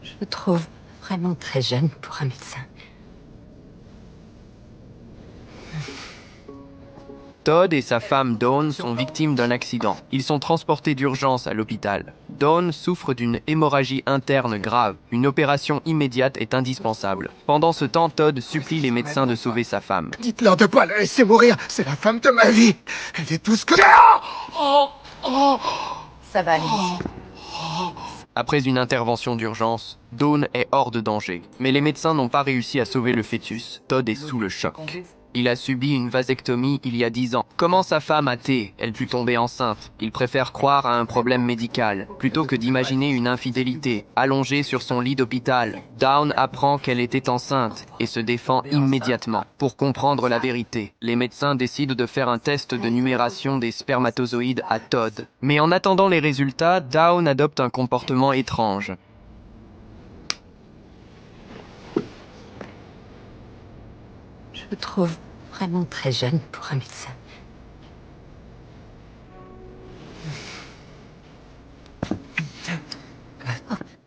Je me trouve vraiment très jeune pour un médecin. Todd et sa femme Dawn sont victimes d'un accident. Ils sont transportés d'urgence à l'hôpital. Dawn souffre d'une hémorragie interne grave. Une opération immédiate est indispensable. Pendant ce temps, Todd supplie les médecins de sauver sa femme. Dites-leur de pas la laisser mourir. C'est la femme de ma vie. Elle est tout ce que... Ça va aller. Après une intervention d'urgence, Dawn est hors de danger. Mais les médecins n'ont pas réussi à sauver le fœtus. Todd est sous le choc. Il a subi une vasectomie il y a 10 ans. Comment sa femme a elle pu tomber enceinte? Il préfère croire à un problème médical, plutôt que d'imaginer une infidélité. Allongée sur son lit d'hôpital, Dawn apprend qu'elle était enceinte et se défend immédiatement. Pour comprendre la vérité, les médecins décident de faire un test de numération des spermatozoïdes à Todd. Mais en attendant les résultats, Dawn adopte un comportement étrange. Je me trouve vraiment très jeune pour un médecin.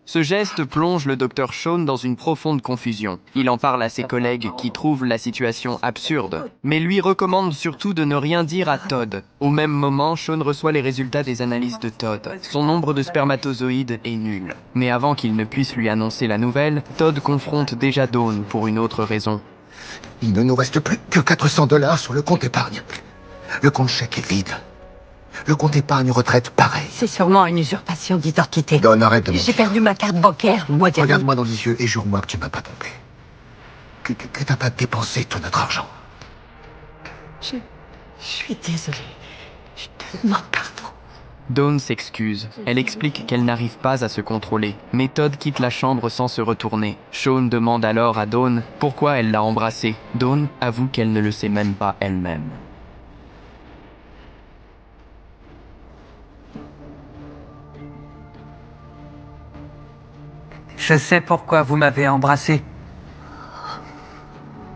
Ce geste plonge le docteur Sean dans une profonde confusion. Il en parle à ses collègues qui trouvent la situation absurde, mais lui recommande surtout de ne rien dire à Todd. Au même moment, Sean reçoit les résultats des analyses de Todd. Son nombre de spermatozoïdes est nul. Mais avant qu'il ne puisse lui annoncer la nouvelle, Todd confronte déjà Dawn pour une autre raison. Il ne nous reste plus que $400 sur le compte épargne. Le compte chèque est vide. Le compte épargne retraite, pareil. C'est sûrement une usurpation d'identité. Donne, arrête de J'ai mentir. perdu ma carte bancaire, moi dernier. Regarde-moi dans les yeux et jure-moi que tu m'as pas trompé. Que t'as pas dépensé tout notre argent. Je suis désolée. Je te demande pardon. Dawn s'excuse. Elle explique qu'elle n'arrive pas à se contrôler. Mais Todd quitte la chambre sans se retourner. Sean demande alors à Dawn pourquoi elle l'a embrassé. Dawn avoue qu'elle ne le sait même pas elle-même. Je sais pourquoi vous m'avez embrassé.